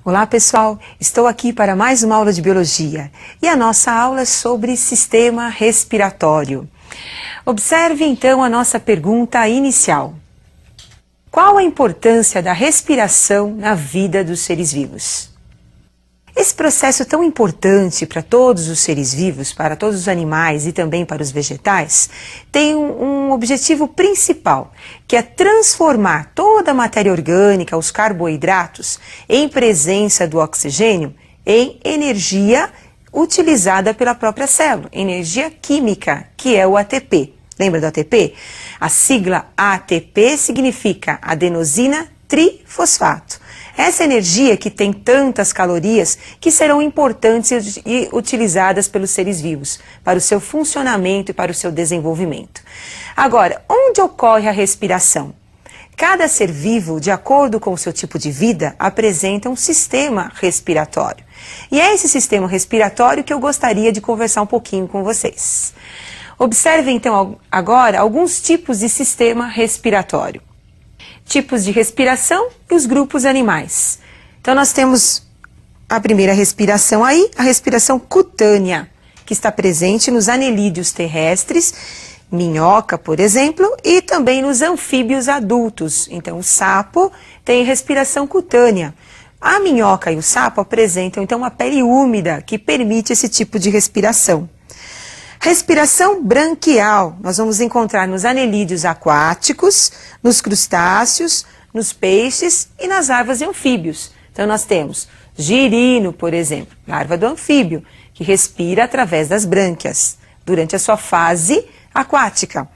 Olá pessoal, estou aqui para mais uma aula de Biologia e a nossa aula é sobre sistema respiratório. Observe então a nossa pergunta inicial. Qual a importância da respiração na vida dos seres vivos? Esse processo tão importante para todos os seres vivos, para todos os animais e também para os vegetais, tem um objetivo principal, que é transformar toda a matéria orgânica, os carboidratos, em presença do oxigênio, em energia utilizada pela própria célula, energia química, que é o ATP. Lembra do ATP? A sigla ATP significa adenosina trifosfato. Essa energia que tem tantas calorias que serão importantes e utilizadas pelos seres vivos para o seu funcionamento e para o seu desenvolvimento. Agora, onde ocorre a respiração? Cada ser vivo, de acordo com o seu tipo de vida, apresenta um sistema respiratório. E é esse sistema respiratório que eu gostaria de conversar um pouquinho com vocês. Observe então agora alguns tipos de sistema respiratório. Tipos de respiração e os grupos animais. Então nós temos a primeira respiração aí, a respiração cutânea, que está presente nos anelídeos terrestres, minhoca, por exemplo, e também nos anfíbios adultos. Então o sapo tem respiração cutânea. A minhoca e o sapo apresentam então uma pele úmida que permite esse tipo de respiração. Respiração branquial, nós vamos encontrar nos anelídeos aquáticos, nos crustáceos, nos peixes e nas larvas de anfíbios. Então nós temos girino, por exemplo, larva do anfíbio, que respira através das brânquias, durante a sua fase aquática.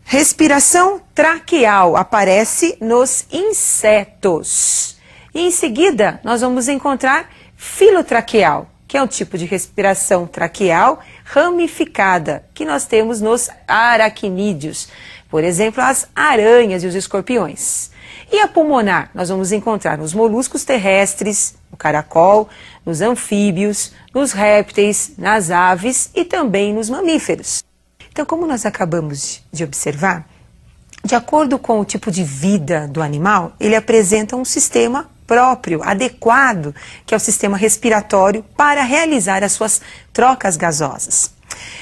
Respiração traqueal aparece nos insetos. E em seguida nós vamos encontrar filotraqueal, que é um tipo de respiração traqueal ramificada, que nós temos nos aracnídeos, por exemplo, as aranhas e os escorpiões. E a pulmonar, nós vamos encontrar nos moluscos terrestres, no caracol, nos anfíbios, nos répteis, nas aves e também nos mamíferos. Então, como nós acabamos de observar, de acordo com o tipo de vida do animal, ele apresenta um sistema próprio, adequado, que é o sistema respiratório para realizar as suas trocas gasosas.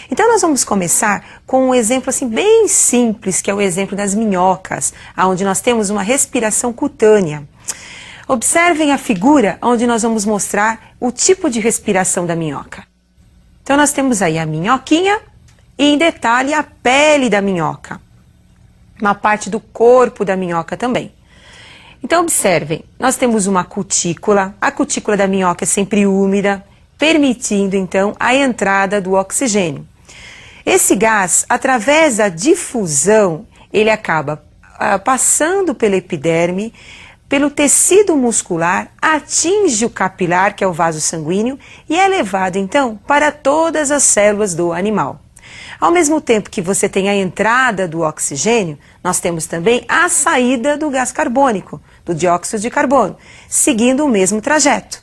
Então nós vamos começar com um exemplo assim bem simples, que é o exemplo das minhocas, onde nós temos uma respiração cutânea. Observem a figura onde nós vamos mostrar o tipo de respiração da minhoca. Então nós temos aí a minhoquinha e em detalhe a pele da minhoca, uma parte do corpo da minhoca também. Então observem, nós temos uma cutícula, a cutícula da minhoca é sempre úmida, permitindo então a entrada do oxigênio. Esse gás, através da difusão, ele acaba passando pela epiderme, pelo tecido muscular, atinge o capilar, que é o vaso sanguíneo, e é levado então para todas as células do animal. Ao mesmo tempo que você tem a entrada do oxigênio, nós temos também a saída do gás carbônico, do dióxido de carbono, seguindo o mesmo trajeto.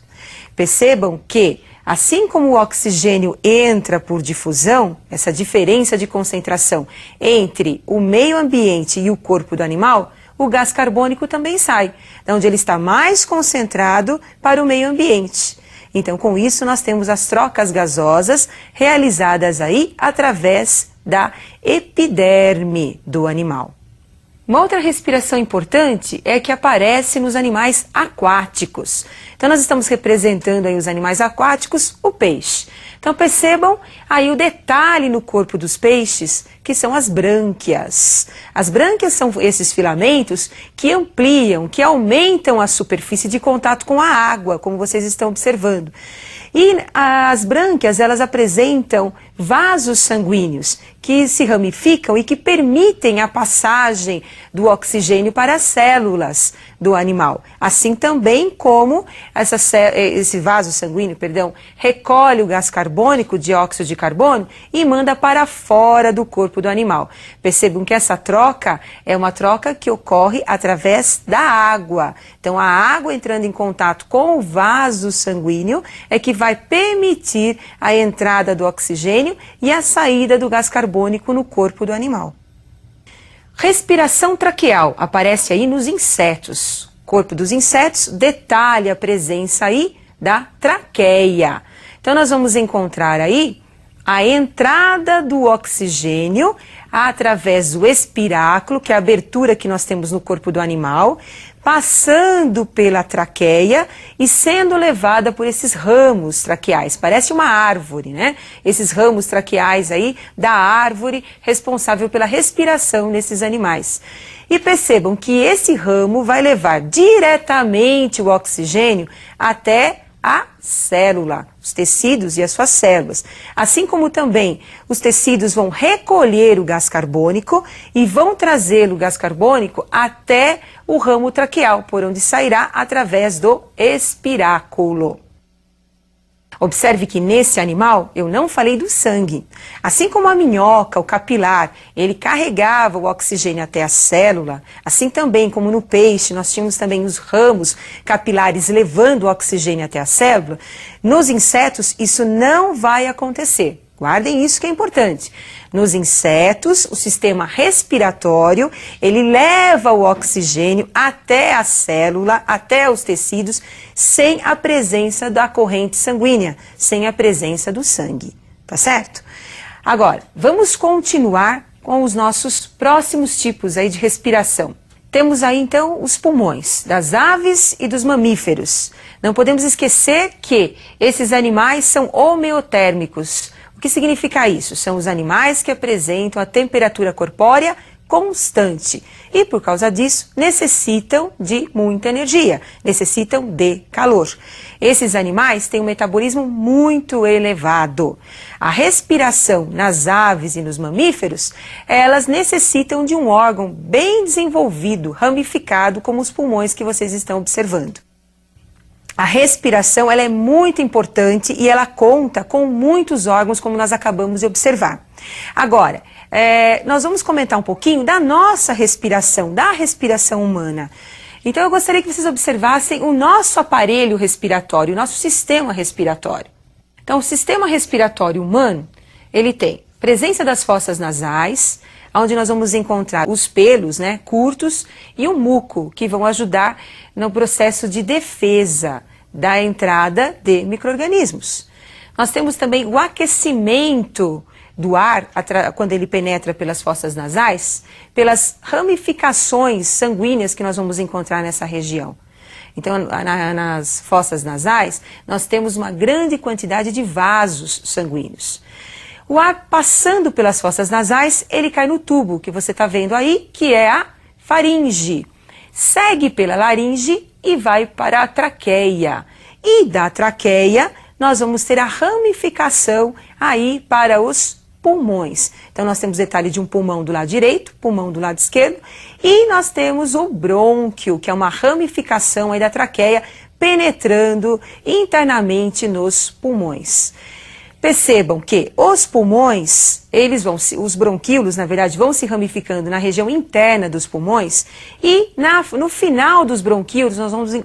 Percebam que, assim como o oxigênio entra por difusão, essa diferença de concentração entre o meio ambiente e o corpo do animal, o gás carbônico também sai, de onde ele está mais concentrado para o meio ambiente. Então, com isso, nós temos as trocas gasosas realizadas aí através da epiderme do animal. Uma outra respiração importante é que aparece nos animais aquáticos. Então, nós estamos representando aí os animais aquáticos, o peixe. Então, percebam aí o detalhe no corpo dos peixes, que são as brânquias. As brânquias são esses filamentos que ampliam, que aumentam a superfície de contato com a água, como vocês estão observando. E as brânquias, elas apresentam vasos sanguíneos que se ramificam e que permitem a passagem do oxigênio para as células do animal. Assim também como esse vaso sanguíneo, recolhe o gás carbônico, o dióxido de carbono, e manda para fora do corpo do animal. Percebam que essa troca é uma troca que ocorre através da água. Então a água entrando em contato com o vaso sanguíneo é que vai permitir a entrada do oxigênio e a saída do gás carbônico no corpo do animal. Respiração traqueal aparece aí nos insetos. corpo dos insetos, detalhe a presença aí da traqueia. Então nós vamos encontrar aí a entrada do oxigênio através do espiráculo, que é a abertura que nós temos no corpo do animal, passando pela traqueia e sendo levada por esses ramos traqueais. Parece uma árvore, né? Esses ramos traqueais aí da árvore responsável pela respiração nesses animais. E percebam que esse ramo vai levar diretamente o oxigênio até a célula, os tecidos e as suas células. Assim como também os tecidos vão recolher o gás carbônico e vão trazer o gás carbônico até o ramo traqueal, por onde sairá através do espiráculo. Observe que nesse animal eu não falei do sangue. Assim como a minhoca, o capilar, ele carregava o oxigênio até a célula, assim também como no peixe nós tínhamos também os ramos capilares levando o oxigênio até a célula, nos insetos isso não vai acontecer. Guardem isso que é importante. Nos insetos, o sistema respiratório, ele leva o oxigênio até a célula, até os tecidos, sem a presença da corrente sanguínea, sem a presença do sangue. Tá certo? Agora, vamos continuar com os nossos próximos tipos aí de respiração. Temos aí então os pulmões das aves e dos mamíferos. Não podemos esquecer que esses animais são homeotérmicos. O que significa isso? São os animais que apresentam a temperatura corpórea constante e, por causa disso, necessitam de muita energia, necessitam de calor. Esses animais têm um metabolismo muito elevado. A respiração nas aves e nos mamíferos, elas necessitam de um órgão bem desenvolvido, ramificado, como os pulmões que vocês estão observando. A respiração ela é muito importante e ela conta com muitos órgãos, como nós acabamos de observar. Agora, nós vamos comentar um pouquinho da nossa respiração, da respiração humana. Então eu gostaria que vocês observassem o nosso aparelho respiratório, o nosso sistema respiratório. Então o sistema respiratório humano, ele tem presença das fossas nasais, onde nós vamos encontrar os pelos, né, curtos, e o muco, que vão ajudar no processo de defesa da entrada de micro-organismos. Nós temos também o aquecimento do ar, quando ele penetra pelas fossas nasais, pelas ramificações sanguíneas que nós vamos encontrar nessa região. Então, nas fossas nasais, nós temos uma grande quantidade de vasos sanguíneos. O ar passando pelas fossas nasais, ele cai no tubo que você está vendo aí, que é a faringe. Segue pela laringe e vai para a traqueia. E da traqueia, nós vamos ter a ramificação aí para os pulmões. Então, nós temos detalhe de um pulmão do lado direito, pulmão do lado esquerdo, e nós temos o brônquio, que é uma ramificação aí da traqueia, penetrando internamente nos pulmões. Percebam que os pulmões, os bronquíolos, na verdade, vão se ramificando na região interna dos pulmões e no final dos bronquíolos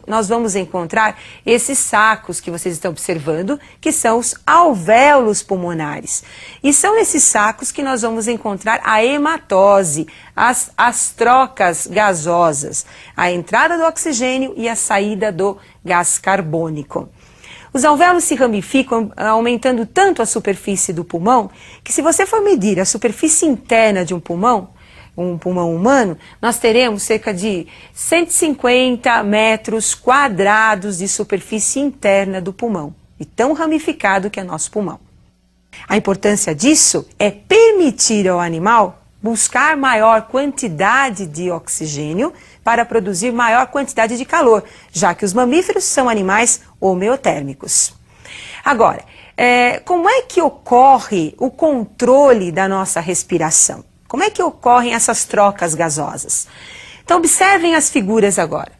nós vamos encontrar esses sacos que vocês estão observando, que são os alvéolos pulmonares. E são nesses sacos que nós vamos encontrar a hematose, as trocas gasosas, a entrada do oxigênio e a saída do gás carbônico. Os alvéolos se ramificam aumentando tanto a superfície do pulmão, que se você for medir a superfície interna de um pulmão humano, nós teremos cerca de 150 metros quadrados de superfície interna do pulmão, e tão ramificado que é nosso pulmão. A importância disso é permitir ao animal buscar maior quantidade de oxigênio para produzir maior quantidade de calor, já que os mamíferos são animais homeotérmicos. Agora, como é que ocorre o controle da nossa respiração? Como é que ocorrem essas trocas gasosas? Então, observem as figuras agora.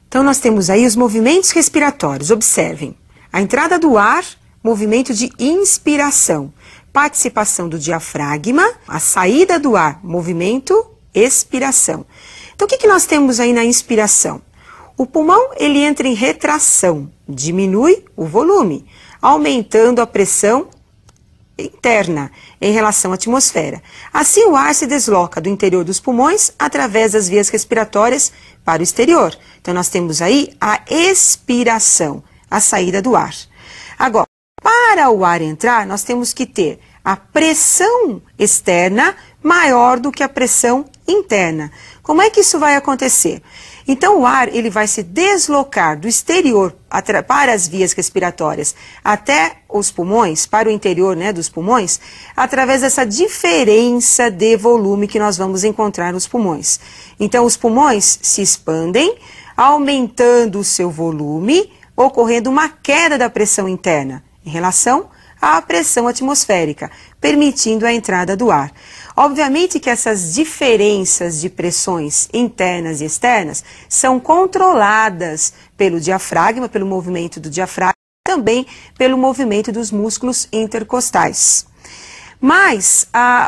Então, nós temos aí os movimentos respiratórios. Observem. A entrada do ar, movimento de inspiração. Participação do diafragma, a saída do ar, movimento, expiração. Então, o que nós temos aí na inspiração? O pulmão, ele entra em retração, diminui o volume, aumentando a pressão interna em relação à atmosfera. Assim, o ar se desloca do interior dos pulmões através das vias respiratórias para o exterior. Então, nós temos aí a expiração, a saída do ar. Agora, para o ar entrar, nós temos que ter a pressão externa maior do que a pressão interna. Como é que isso vai acontecer? Então, o ar ele vai se deslocar do exterior para as vias respiratórias até os pulmões, para o interior, né, dos pulmões, através dessa diferença de volume que nós vamos encontrar nos pulmões. Então, os pulmões se expandem, aumentando o seu volume, ocorrendo uma queda da pressão interna em relação à pressão atmosférica, permitindo a entrada do ar. Obviamente que essas diferenças de pressões internas e externas são controladas pelo diafragma, pelo movimento do diafragma, também pelo movimento dos músculos intercostais. Mas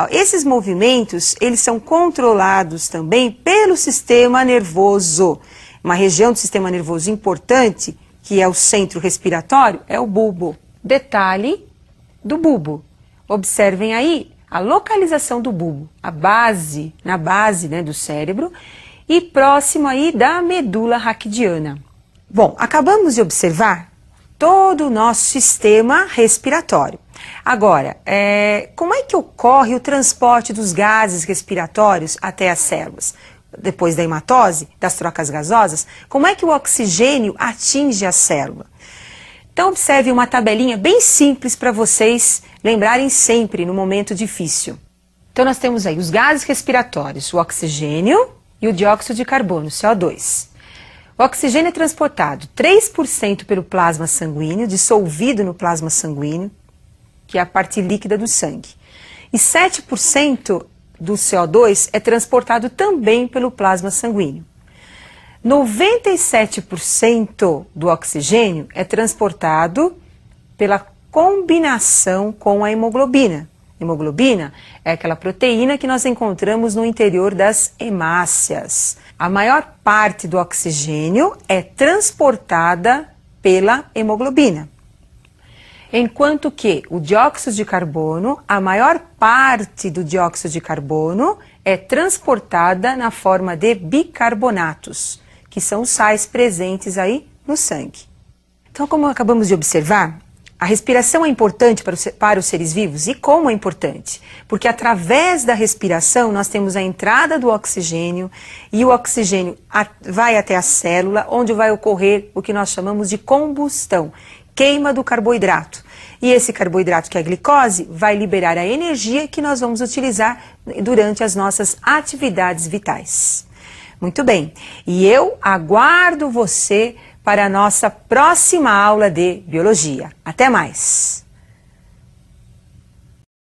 esses movimentos, eles são controlados também pelo sistema nervoso. Uma região do sistema nervoso importante, que é o centro respiratório, é o bulbo. Detalhe do bulbo. Observem aí a localização do bulbo, na base, né, do cérebro e próximo aí da medula raquidiana. Bom, acabamos de observar todo o nosso sistema respiratório. Agora, como é que ocorre o transporte dos gases respiratórios até as células? Depois da hematose, das trocas gasosas, como é que o oxigênio atinge a célula? Então, observe uma tabelinha bem simples para vocês lembrarem sempre no momento difícil. Então, nós temos aí os gases respiratórios, o oxigênio e o dióxido de carbono, CO2. O oxigênio é transportado 3% pelo plasma sanguíneo, dissolvido no plasma sanguíneo, que é a parte líquida do sangue. E 7% do CO2 é transportado também pelo plasma sanguíneo. 97% do oxigênio é transportado pela combinação com a hemoglobina. Hemoglobina é aquela proteína que nós encontramos no interior das hemácias. A maior parte do oxigênio é transportada pela hemoglobina. Enquanto que o dióxido de carbono, a maior parte do dióxido de carbono é transportada na forma de bicarbonatos, que são sais presentes aí no sangue. Então, como acabamos de observar, a respiração é importante para os seres vivos. E como é importante? Porque através da respiração nós temos a entrada do oxigênio e o oxigênio vai até a célula, onde vai ocorrer o que nós chamamos de combustão, queima do carboidrato. E esse carboidrato, que é a glicose, vai liberar a energia que nós vamos utilizar durante as nossas atividades vitais. Muito bem, e eu aguardo você para a nossa próxima aula de Biologia. Até mais!